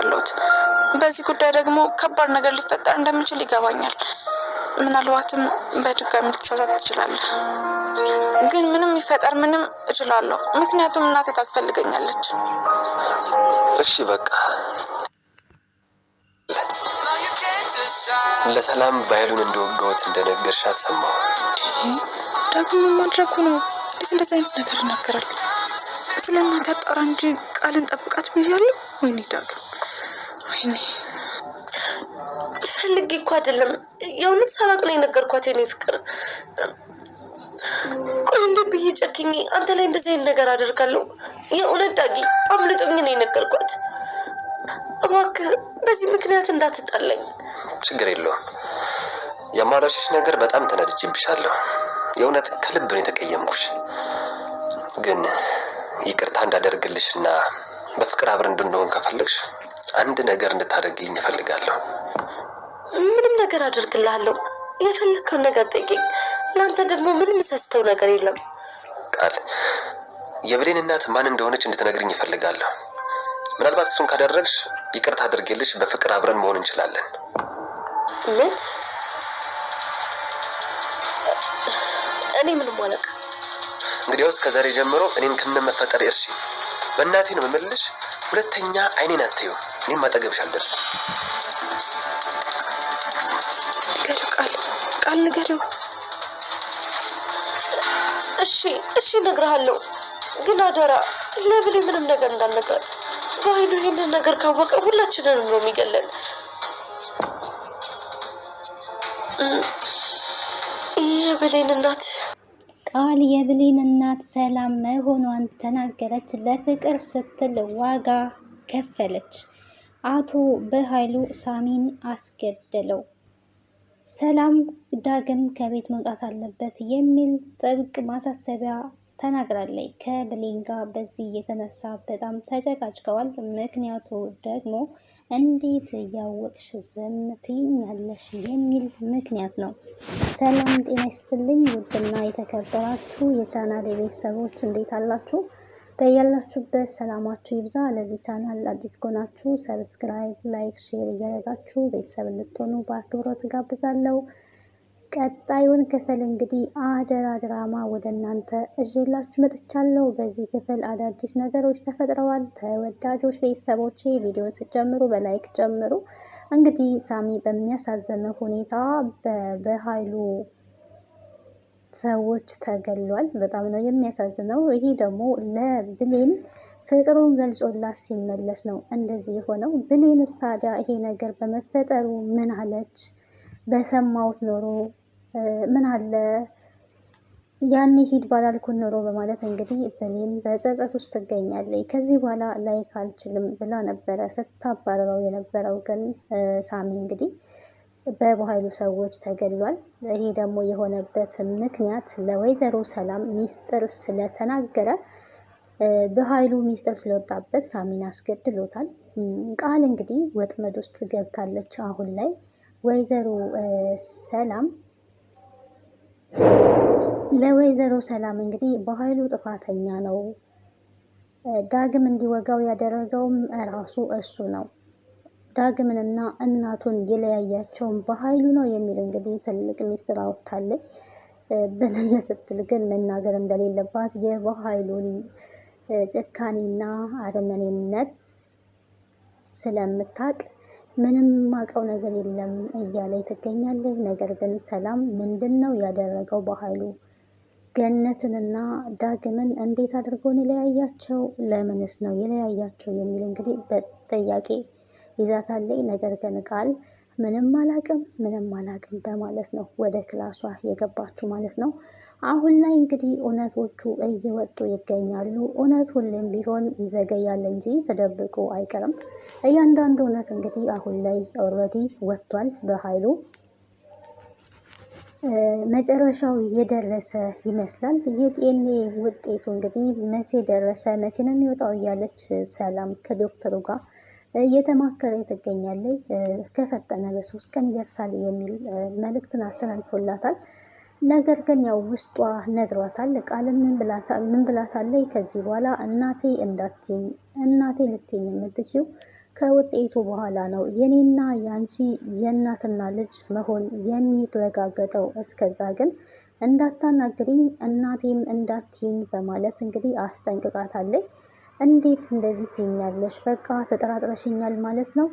ያለሁት። በዚህ ጉዳይ ደግሞ ከባድ ነገር ሊፈጠር እንደሚችል ይገባኛል። ምናልባትም በድጋሚ ልትሳሳት ትችላለህ። ግን ምንም ይፈጠር ምንም እችላለሁ፣ ምክንያቱም እናቴ ታስፈልገኛለች። እሺ በቃ ለሰላም ባይሉን እንደወገውት እንደነገርሻት ሰማሁ። ደግሞ ማድረጉ ነው። እንዴት እንደዚህ አይነት ነገር ይናገራል? ስለ እናቴ አጣራ እንጂ ቃልን ጠብቃት ብያለሁ። ወይኔ ዳግም፣ ወይኔ ፈልጌ እኮ አይደለም፣ የእውነት ሳላቅ ነው የነገርኳት የኔ ፍቅር። ቆይ እንዴ ብዬ ጨክኜ አንተ ላይ እንደዚህ አይነት ነገር አደርጋለሁ? የእውነት ዳጊ አምልጦኝ ነው የነገርኳት። እባክህ በዚህ ምክንያት እንዳትጣለኝ። ችግር የለውም። የማላሽሽ ነገር በጣም ተነድጄብሻለሁ። የእውነት ከልብ ነው የተቀየምኩሽ። ግን ይቅርታ እንዳደርግልሽና በፍቅር አብረን እንድንሆን ከፈለግሽ አንድ ነገር እንድታደርግልኝ እፈልጋለሁ። ምንም ነገር አደርግልሃለሁ። የፈለግከውን ነገር ጠይቀኝ። ለአንተ ደግሞ ምንም ሰስተው ነገር የለም። ቃል የብሌን እናት ማን እንደሆነች እንድትነግርኝ እፈልጋለሁ። ምናልባት እሱን ካደረግሽ ይቅርታ አድርጌልሽ በፍቅር አብረን መሆን እንችላለን። ምን? እኔ ምንም አላውቅም። እንግዲያውስ ከዛሬ ጀምሮ እኔን ከነመፈጠር እርሺ። በእናቴ ነው የምልሽ። ሁለተኛ አይኔን አትዩ። እኔም አጠገብሽ አልደርስም። ቃል ንገሪው። እሺ እነግርሃለሁ። ግን አደራ ለብሌ ምንም ነገር እንዳልነግራት። በኃይሉ ይህንን ነገር ካወቀ ሁላችንንም ነው የሚገለን። የብሌን እናት ቃል የብሌን እናት ሰላም መሆኗን ተናገረች። ለፍቅር ስትል ዋጋ ከፈለች። አቶ በኃይሉ ሳሚን አስገደለው። ሰላም ዳግም ከቤት መውጣት አለበት የሚል ጥብቅ ማሳሰቢያ ተናግራለች። ከብሌን ጋር በዚህ የተነሳ በጣም ተጨቃጭቀዋል። ምክንያቱ ደግሞ እንዴት እያወቅሽ ዝም ትይኛለሽ የሚል ምክንያት ነው። ሰላም ጤና ይስጥልኝ ውድና የተከበራችሁ የቻናል ቤተሰቦች እንዴት አላችሁ? በያላችሁበት ሰላማችሁ ይብዛ። ለዚህ ቻናል አዲስ ከሆናችሁ ሰብስክራይብ፣ ላይክ፣ ሼር እያደረጋችሁ ቤተሰብ እንድትሆኑ በአክብሮት ጋብዛለሁ። ቀጣዩን ክፍል እንግዲህ አደራ ድራማ ወደ እናንተ እዤላችሁ መጥቻለሁ። በዚህ ክፍል አዳዲስ ነገሮች ተፈጥረዋል። ተወዳጆች ቤተሰቦቼ ቪዲዮን ስትጀምሩ በላይክ ጀምሩ። እንግዲህ ሳሚ በሚያሳዝን ሁኔታ በኃይሉ ሰዎች ተገሏል። በጣም ነው የሚያሳዝነው። ይሄ ደግሞ ለብሌን ፍቅሩን ገልጾላት ሲመለስ ነው እንደዚህ የሆነው። ብሌንስ ታዲያ ይሄ ነገር በመፈጠሩ ምን አለች? በሰማሁት ኖሮ ምን አለ ያኔ ሂድ ባላልኩን ኖሮ በማለት እንግዲህ ብሌን በጸጸት ውስጥ ትገኛለች። ከዚህ በኋላ ላይክ አልችልም ብላ ነበረ ስታባረረው የነበረው። ግን ሳሚ እንግዲህ በኃይሉ ሰዎች ተገሏል። ይሄ ደግሞ የሆነበት ምክንያት ለወይዘሮ ሰላም ሚስጥር ስለተናገረ በኃይሉ ሚስጥር ስለወጣበት ሳሚን አስገድሎታል። ቃል እንግዲህ ወጥመድ ውስጥ ገብታለች። አሁን ላይ ወይዘሮ ሰላም ለወይዘሮ ሰላም እንግዲህ በኃይሉ ጥፋተኛ ነው፣ ዳግም እንዲወጋው ያደረገውም ራሱ እሱ ነው፣ ዳግምንና እናቱን የለያያቸውን በኃይሉ ነው የሚል እንግዲህ ትልቅ ሚስጥር አውጥታለች። ብንን ስትል ግን መናገር እንደሌለባት የበኃይሉን ጭካኔና አረመኔነት ስለምታቅ ምንም ማቀው ነገር የለም እያለች ትገኛለች። ነገር ግን ሰላም ምንድን ነው ያደረገው በኃይሉ? ገነትንና ዳግምን እንዴት አድርጎ ነው የለያያቸው? ለምንስ ነው የለያያቸው የሚል እንግዲህ በጥያቄ ይዛታለች። ነገር ግን ቃል ምንም አላቅም በማለት ነው ወደ ክላሷ የገባችው ማለት ነው። አሁን ላይ እንግዲህ እውነቶቹ እየወጡ ይገኛሉ። እውነት ሁሌም ቢሆን ይዘገያል እንጂ ተደብቆ አይቀርም። እያንዳንዱ እውነት እንግዲህ አሁን ላይ ኦልሬዲ ወጥቷል። በኃይሉ መጨረሻው የደረሰ ይመስላል። የዲኤንኤ ውጤቱ እንግዲህ መቼ ደረሰ፣ መቼ ነው የሚወጣው እያለች ሰላም ከዶክተሩ ጋር እየተማከረ ትገኛለች። ከፈጠነ በ3 ቀን ይደርሳል የሚል መልእክትን አስተላልፎላታል። ነገር ግን ያው ውስጧ ነግሯታል። ቃልም ምን ብላታለች? ከዚህ በኋላ እናቴ እንዳትኝ፣ እናቴ ልትኝ የምትችው ከውጤቱ በኋላ ነው የኔና ያንቺ የእናትና ልጅ መሆን የሚረጋገጠው። እስከዛ ግን እንዳታናግሪኝ እናቴም እንዳትይኝ በማለት እንግዲህ አስጠንቅቃታለች። እንዴት እንደዚህ ትይኛለሽ? በቃ ተጠራጥረሽኛል ማለት ነው።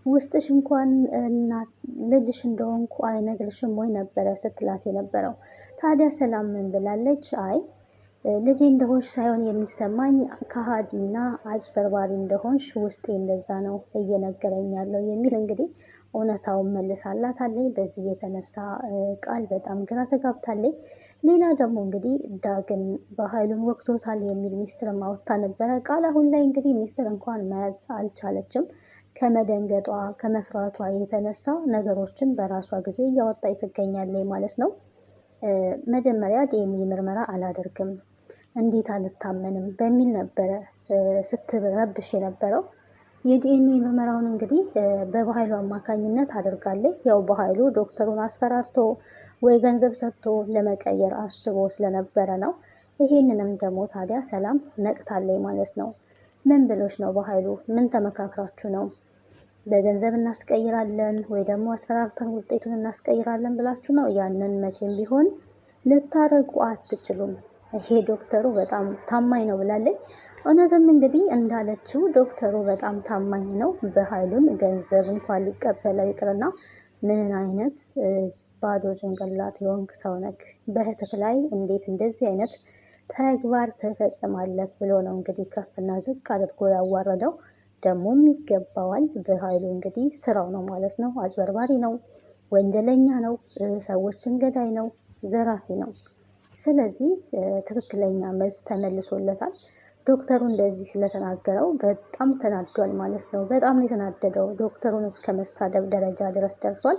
ውስጥሽ እንኳን ልጅሽ እንደሆንኩ አይነግርሽም ወይ ነበረ ስትላት የነበረው። ታዲያ ሰላም ምን ብላለች? አይ ልጄ እንደሆንሽ ሳይሆን የሚሰማኝ ከሃዲና አጭበርባሪ እንደሆንሽ ውስጤ እንደዛ ነው እየነገረኝ ያለው የሚል እንግዲህ እውነታውን መልሳላታለች። በዚህ የተነሳ ቃል በጣም ግራ ተጋብታለች። ሌላ ደግሞ እንግዲህ ዳግም በኃይሉን ወቅቶታል የሚል ሚስጥር ማውጣት ነበረ። ቃል አሁን ላይ እንግዲህ ሚስጥር እንኳን መያዝ አልቻለችም። ከመደንገጧ ከመፍራቷ የተነሳ ነገሮችን በራሷ ጊዜ እያወጣች ትገኛለች ማለት ነው። መጀመሪያ ዲኤንኤ ምርመራ አላደርግም እንዴት አልታመንም በሚል ነበረ ስትረብሽ የነበረው። የዲኤንኤ ምርመራውን እንግዲህ በኃይሉ አማካኝነት አድርጋለች። ያው በኃይሉ ዶክተሩን አስፈራርቶ ወይ ገንዘብ ሰጥቶ ለመቀየር አስቦ ስለነበረ ነው። ይሄንንም ደግሞ ታዲያ ሰላም ነቅታለች ማለት ነው። ምን ብሎች ነው በኃይሉ? ምን ተመካክራችሁ ነው? በገንዘብ እናስቀይራለን ወይ ደግሞ አስፈራርተን ውጤቱን እናስቀይራለን ብላችሁ ነው? ያንን መቼም ቢሆን ልታረጉ አትችሉም። ይሄ ዶክተሩ በጣም ታማኝ ነው ብላለች። እውነትም እንግዲህ እንዳለችው ዶክተሩ በጣም ታማኝ ነው። በኃይሉን ገንዘብ እንኳን ሊቀበለው ይቅርና ምን አይነት ባዶ ጭንቅላት የሆንክ ሰው ነክ፣ በእህትህ ላይ እንዴት እንደዚህ አይነት ተግባር ትፈጽማለህ ብሎ ነው እንግዲህ ከፍና ዝቅ አድርጎ ያዋረደው። ደግሞም ይገባዋል። በኃይሉ እንግዲህ ስራው ነው ማለት ነው። አጭበርባሪ ነው፣ ወንጀለኛ ነው፣ ሰዎችን ገዳይ ነው፣ ዘራፊ ነው። ስለዚህ ትክክለኛ መልስ ተመልሶለታል። ዶክተሩ እንደዚህ ስለተናገረው በጣም ተናዷል ማለት ነው። በጣም የተናደደው ዶክተሩን እስከ መሳደብ ደረጃ ድረስ ደርሷል።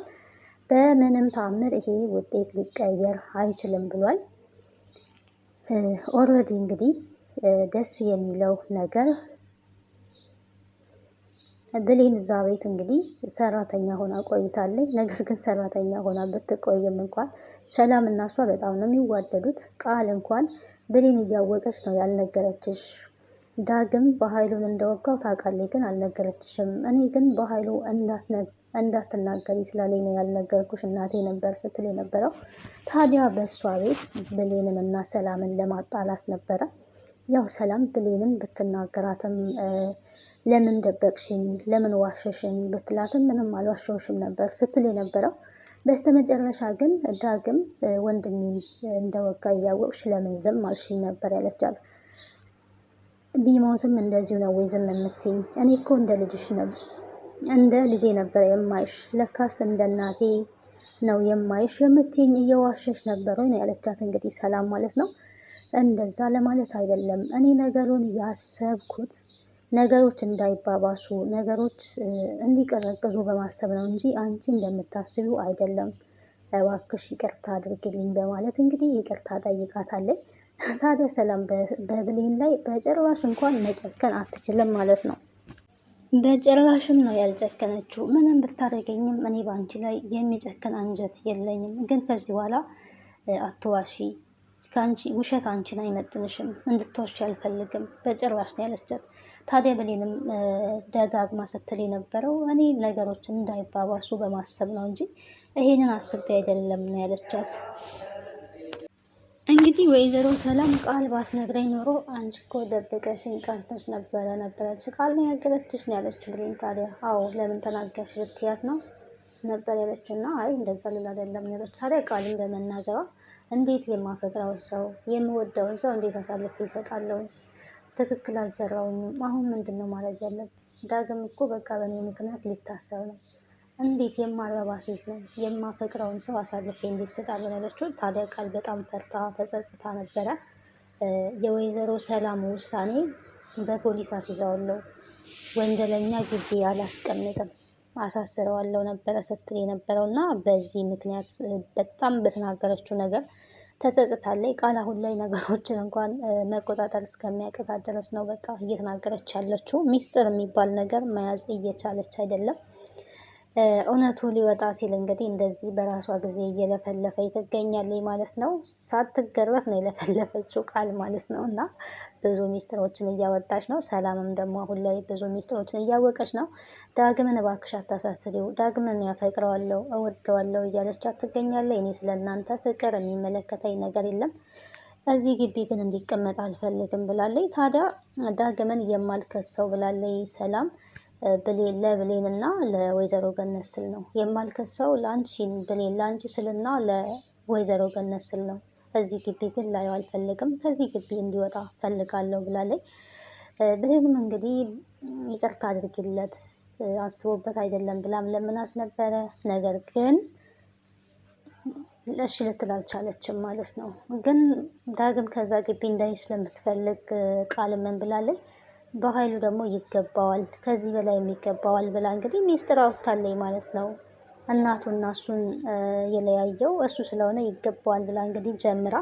በምንም ተአምር ይሄ ውጤት ሊቀየር አይችልም ብሏል። ኦልሬዲ እንግዲህ ደስ የሚለው ነገር ብሌን እዛ ቤት እንግዲህ ሰራተኛ ሆና ቆይታለች። ነገር ግን ሰራተኛ ሆና ብትቆይም እንኳን ሰላም እና እሷ በጣም ነው የሚዋደዱት። ቃል እንኳን ብሌን እያወቀች ነው ያልነገረችሽ። ዳግም በኃይሉን እንደወጋው ታውቃለች፣ ግን አልነገረችሽም። እኔ ግን በኃይሉ እንዳትናገሪ ስላለኝ ነው ያልነገርኩሽ እናቴ ነበር ስትል የነበረው። ታዲያ በእሷ ቤት ብሌንን እና ሰላምን ለማጣላት ነበረ። ያው ሰላም ብሌንን ብትናገራትም ለምን ደበቅሽኝ፣ ለምን ዋሸሽኝ ብትላትም ምንም አልዋሸውሽም ነበር ስትል የነበረው። በስተመጨረሻ ግን ዳግም ወንድሜ እንደወጋ እያወቅሽ ለምን ዝም አልሽኝ ነበር ያለቻት። ቢሞትም እንደዚሁ ነው ወይ ዝም የምትይኝ? እኔ እኮ እንደ ልጄ ነበር የማይሽ፣ ለካስ እንደ እናቴ ነው የማይሽ የምትይኝ፣ እየዋሸሽ ነበር ወይ ነው ያለቻት። እንግዲህ ሰላም ማለት ነው። እንደዛ ለማለት አይደለም እኔ ነገሩን ያሰብኩት ነገሮች እንዳይባባሱ ነገሮች እንዲቀዘቅዙ በማሰብ ነው እንጂ አንቺ እንደምታስቢው አይደለም፣ እባክሽ ይቅርታ አድርግልኝ በማለት እንግዲህ ይቅርታ ጠይቃታለች። ታዲያ ሰላም በብሌን ላይ በጭራሽ እንኳን መጨከን አትችልም ማለት ነው። በጭራሽም ነው ያልጨከነችው። ምንም ብታደርገኝም እኔ በአንቺ ላይ የሚጨክን አንጀት የለኝም፣ ግን ከዚህ በኋላ አትዋሺ፣ ከአንቺ ውሸት አንቺን አይመጥንሽም፣ እንድትዋሺ አልፈልግም በጭራሽ ነው ያለቻት። ታዲያ ብሌንም ደጋግማ ስትል የነበረው እኔ ነገሮች እንዳይባባሱ በማሰብ ነው እንጂ ይሄንን አስቤ አይደለም ነው ያለቻት። እንግዲህ ወይዘሮ ሰላም ቃል ባትነግረኝ ኖሮ አንቺ እኮ ደብቀሽኝ ቀርተሽ ነበረች ቃል ነው ያገለችሽ ነው ያለችው ብሌን። ታዲያ አዎ ለምን ተናገርሽ ብትያት ነው ነበር ያለችው። እና አይ እንደዛ ልል አይደለም ያለችው። ታዲያ ቃልን በመናገሯ እንዴት የማፈቅረውን ሰው የምወደውን ሰው እንዴት አሳልፌ ይሰጣለሁ? ትክክል አልሰራውኝም። አሁን ምንድን ነው ማድረግ ያለብን? ዳግም እኮ በቃ በእኔ ምክንያት ሊታሰብ ነው። እንዴት የማረባ ሴት ነው የማፈቅረውን ሰው አሳልፌ እንዴት እሰጣለሁ ያለችው። ታዲያ ቃል በጣም ፈርታ ተጸጽታ ነበረ። የወይዘሮ ሰላም ውሳኔ በፖሊስ አስይዘዋለሁ፣ ወንጀለኛ ግቢ አላስቀምጥም፣ አሳስረዋለሁ ነበረ ስትል የነበረው እና በዚህ ምክንያት በጣም በተናገረችው ነገር ተጸጽታለች። ቃል አሁን ላይ ነገሮችን እንኳን መቆጣጠር እስከሚያቅታት ድረስ ነው በቃ እየተናገረች ያለችው። ሚስጥር የሚባል ነገር መያዝ እየቻለች አይደለም። እውነቱ ሊወጣ ሲል እንግዲህ እንደዚህ በራሷ ጊዜ እየለፈለፈ ትገኛለች ማለት ነው። ሳትገረፍ ነው የለፈለፈችው ቃል ማለት ነው። እና ብዙ ሚስጥሮችን እያወጣች ነው። ሰላምም ደግሞ አሁን ላይ ብዙ ሚስጥሮችን እያወቀች ነው። ዳግምን እባክሽ አታሳስሪው፣ ዳግምን ያፈቅረዋለሁ እወደዋለሁ እያለቻት ትገኛለች። እኔ ስለ እናንተ ፍቅር የሚመለከተኝ ነገር የለም፣ እዚህ ግቢ ግን እንዲቀመጥ አልፈልግም ብላለች። ታዲያ ዳግምን የማልከሰው ብላለች ሰላም ለብሌን እና ለወይዘሮ ገነት ስል ነው የማልከሰው፣ ለአንቺን ብሌን ለአንቺ ስልና ለወይዘሮ ገነት ስል ነው። እዚህ ግቢ ግን ላየው አልፈልግም፣ ከዚህ ግቢ እንዲወጣ ፈልጋለሁ ብላለች። ብሌንም እንግዲህ ይቅርታ አድርጊለት አስቦበት አይደለም ብላም ለምናት ነበረ። ነገር ግን እሺ ልትል አልቻለችም ማለት ነው። ግን ዳግም ከዛ ግቢ እንዳይ ስለምትፈልግ ቃል ምን ብላለች? በኃይሉ ደግሞ ይገባዋል፣ ከዚህ በላይ የሚገባዋል ብላ እንግዲህ ሚስጥር አውጥታለች ማለት ነው። እናቱና እሱን የለያየው እሱ ስለሆነ ይገባዋል ብላ እንግዲህ ጀምራ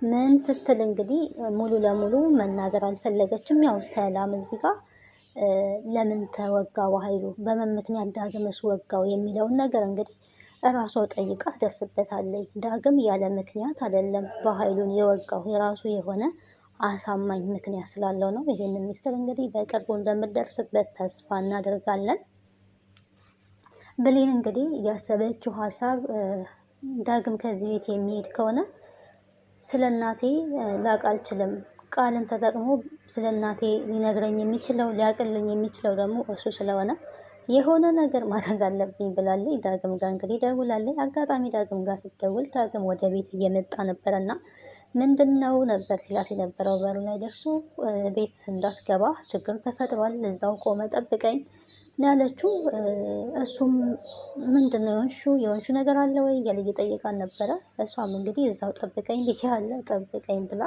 ምን ስትል እንግዲህ ሙሉ ለሙሉ መናገር አልፈለገችም። ያው ሰላም እዚህ ጋር ለምን ተወጋ በኃይሉ በምን ምክንያት ዳግምስ ወጋው የሚለውን ነገር እንግዲህ እራሷ ጠይቃ ትደርስበታለች። ዳግም ያለ ምክንያት አይደለም በኃይሉን የወጋው የራሱ የሆነ አሳማኝ ምክንያት ስላለው ነው። ይህንን ሚስጥር እንግዲህ በቅርቡ እንደምደርስበት ተስፋ እናደርጋለን። ብሌን እንግዲህ ያሰበችው ሀሳብ ዳግም ከዚህ ቤት የሚሄድ ከሆነ ስለ እናቴ ላቅ አልችልም፣ ቃልን ተጠቅሞ ስለ እናቴ ሊነግረኝ የሚችለው ሊያቅልኝ የሚችለው ደግሞ እሱ ስለሆነ የሆነ ነገር ማድረግ አለብኝ ብላለች። ዳግም ጋር እንግዲህ ደውላለች። አጋጣሚ ዳግም ጋር ስትደውል ዳግም ወደ ቤት እየመጣ ነበረና ምንድነው ነበር ሲላት የነበረው። በር ላይ ደርሶ ቤት እንዳትገባ ችግር ተፈጥሯል፣ እዛው ቆመ ጠብቀኝ ያለችው። እሱም ምንድነው የሆንሹ ነገር አለ ወይ እያለ እየጠየቃን ነበረ። እሷም እንግዲህ እዛው ጠብቀኝ ብያለሁ ጠብቀኝ ብላ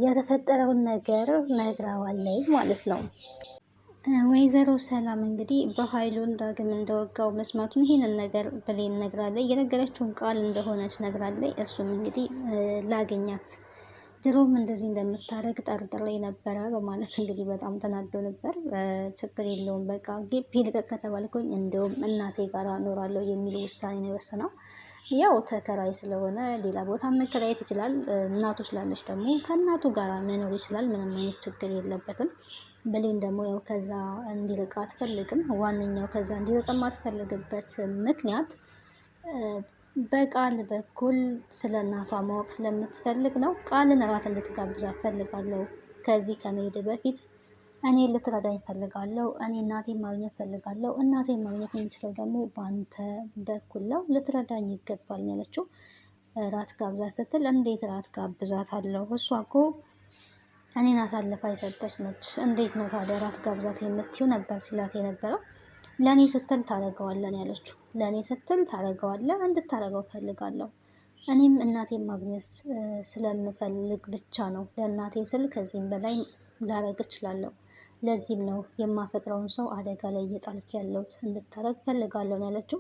የተፈጠረውን ነገር ነግራዋለች ማለት ነው። ወይዘሮ ሰላም እንግዲህ በኃይሉን ዳግም እንደወጋው መስማቱን ይህንን ነገር ብሌን ነግራለች። የነገረችውን ቃል እንደሆነች ነግራለች። እሱም እንግዲህ ላገኛት ድሮም እንደዚህ እንደምታደርግ ጠርጥሬ ነበረ በማለት እንግዲህ በጣም ተናዶ ነበር። ችግር የለውም በቃ ግቢ ልቀቅ ከተባልኩኝ እንዲሁም እናቴ ጋር እኖራለሁ የሚል ውሳኔ ነው የወሰነው። ያው ተከራይ ስለሆነ ሌላ ቦታ መከራየት ይችላል። እናቱ ስላለች ደግሞ ከእናቱ ጋር መኖር ይችላል። ምንም አይነት ችግር የለበትም። ብሌን ደግሞ ያው ከዛ እንዲርቅ አትፈልግም። ዋነኛው ከዛ እንዲርቅ የማትፈልግበት ምክንያት በቃል በኩል ስለ እናቷ ማወቅ ስለምትፈልግ ነው። ቃልን እራት እንድትጋብዛ ፈልጋለሁ። ከዚህ ከመሄድ በፊት እኔ ልትረዳኝ ፈልጋለሁ። እኔ እናቴን ማግኘት ፈልጋለሁ። እናቴን ማግኘት የምችለው ደግሞ በአንተ በኩል ነው። ልትረዳኝ ይገባል ያለችው። ራት ጋብዛ ስትል እንዴት ራት ጋብዛታለሁ? እሷ እኮ እኔን አሳልፋ የሰጠች ነች። እንዴት ነው ታዲያ ራት ጋብዛት የምትይው ነበር ሲላት የነበረው። ለእኔ ስትል ታደርገዋለን ያለችው። ለእኔ ስትል ታደርገዋለህ፣ እንድታደርገው ፈልጋለሁ። እኔም እናቴን ማግኘት ስለምፈልግ ብቻ ነው። ለእናቴ ስል ከዚህም በላይ ላረግ እችላለሁ። ለዚህም ነው የማፈቅረውን ሰው አደጋ ላይ እየጣልክ ያለሁት፣ እንድታረግ ፈልጋለሁ ያለችው።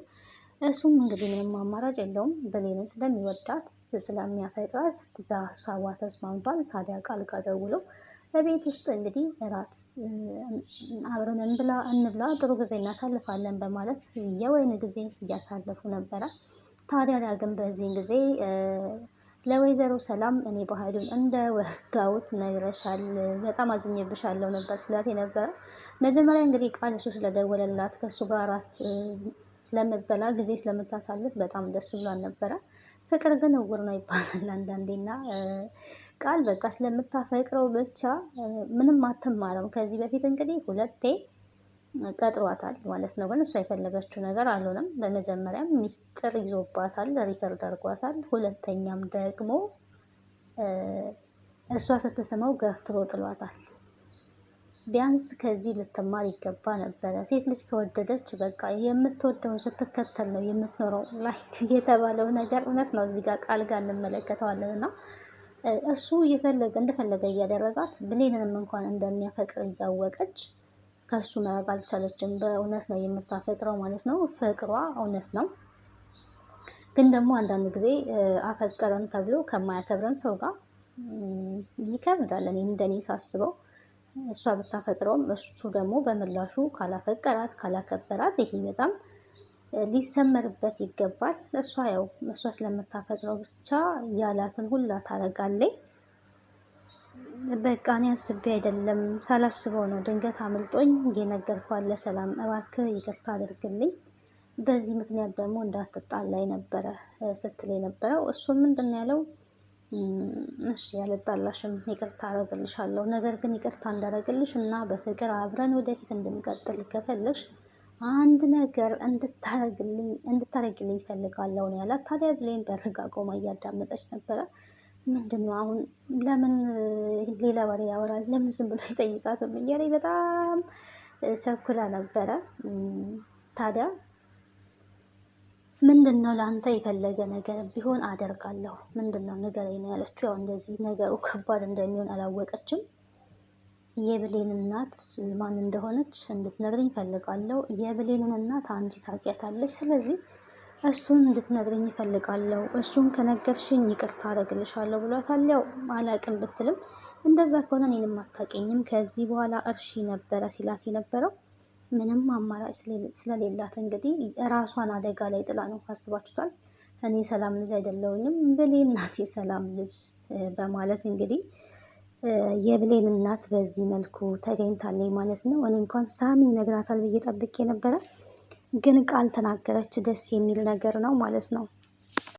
እሱም እንግዲህ ምንም አማራጭ የለውም። ብሌንን ስለሚወዳት ስለሚያፈቅራት በሀሳቧ ተስማምቷል። ታዲያ ቃል ጋር ደውሎ በቤት ውስጥ እንግዲህ እራት አብረን እንብላ፣ ጥሩ ጊዜ እናሳልፋለን በማለት የወይን ጊዜ እያሳለፉ ነበረ። ታዲያ ዳግም በዚህን ጊዜ ለወይዘሮ ሰላም እኔ በኃይሉን እንደ ወጋውት ነግረሻል፣ በጣም አዝኜብሻለሁ ነበር ስላት የነበረ። መጀመሪያ እንግዲህ ቃል እሱ ስለደወለላት ከእሱ ጋር ራስ ስለምበላ ጊዜ ስለምታሳልፍ በጣም ደስ ብሏን ነበረ። ፍቅር ግን እውር ነው ይባላል አንዳንዴና ቃል በቃ ስለምታፈቅረው ብቻ ምንም አትማረም። ከዚህ በፊት እንግዲህ ሁለቴ ቀጥሯታል ማለት ነው። ግን እሷ የፈለገችው ነገር አልሆነም። በመጀመሪያም ሚስጥር ይዞባታል፣ ሪከርድ አድርጓታል። ሁለተኛም ደግሞ እሷ ስትስመው ገፍትሮ ጥሏታል። ቢያንስ ከዚህ ልትማር ይገባ ነበረ። ሴት ልጅ ከወደደች በቃ የምትወደውን ስትከተል ነው የምትኖረው። ላይክ የተባለው ነገር እውነት ነው። እዚህ ጋር ቃል ጋር እንመለከተዋለን እና እሱ እንደፈለገ እያደረጋት ብሌንንም እንኳን እንደሚያፈቅር እያወቀች ከሱ መራቅ አልቻለችም። በእውነት ነው የምታፈቅረው ማለት ነው። ፍቅሯ እውነት ነው። ግን ደግሞ አንዳንድ ጊዜ አፈቀረን ተብሎ ከማያከብረን ሰው ጋር ይከብዳል። እኔ እንደኔ ሳስበው እሷ ብታፈቅረውም እሱ ደግሞ በምላሹ ካላፈቀራት ካላከበራት ይሄ በጣም ሊሰመርበት ይገባል። እሷ ስለምታፈቅረው ብቻ ያላትን ሁላ ታረጋለች። በቃ እኔ አስቤ አይደለም ሳላስበው ነው ድንገት አምልጦኝ የነገርኳት ለሰላም እባክህ ይቅርታ አድርግልኝ፣ በዚህ ምክንያት ደግሞ እንዳትጣላይ ነበረ ስትል የነበረው። እሱ ምንድን ነው ያለው? እሺ ያልጣላሽም ይቅርታ አደርግልሻለሁ፣ ነገር ግን ይቅርታ እንዳደርግልሽ እና በፍቅር አብረን ወደፊት እንድንቀጥል ከፈለግሽ አንድ ነገር እንድታረግልኝ ፈልጋለሁ ነው ያላት። ታዲያ ብሌን በርጋ ቆማ እያዳመጠች ነበረ። ምንድን ነው አሁን ለምን ሌላ ወሬ ያወራል? ለምን ዝም ብሎ አይጠይቃትም? እያለኝ በጣም ቸኩላ ነበረ። ታዲያ ምንድን ነው ለአንተ የፈለገ ነገር ቢሆን አደርጋለሁ፣ ምንድን ነው ንገረኝ ነው ያለችው። ያው እንደዚህ ነገሩ ከባድ እንደሚሆን አላወቀችም። የብሌን እናት ማን እንደሆነች እንድትነግረኝ እፈልጋለሁ። የብሌንን እናት አንቺ ታውቂያታለሽ፣ ስለዚህ እሱን እንድትነግረኝ እፈልጋለሁ። እሱን ከነገርሽኝ ይቅርታ አደርግልሻለሁ ብሏታል። ያው አላቅም ብትልም እንደዛ ከሆነ እኔንም አታውቂኝም ከዚህ በኋላ እርሺ ነበረ ሲላት የነበረው። ምንም አማራጭ ስለሌላት እንግዲህ ራሷን አደጋ ላይ ጥላ ነው። አስባችሁታል? እኔ ሰላም ልጅ አይደለሁኝም ብሌን እናቴ ሰላም ልጅ በማለት እንግዲህ የብሌን እናት በዚህ መልኩ ተገኝታለች ማለት ነው። እኔ እንኳን ሳሚ ይነግራታል ብዬ ጠብቄ ነበረ፣ ግን ቃል ተናገረች። ደስ የሚል ነገር ነው ማለት ነው።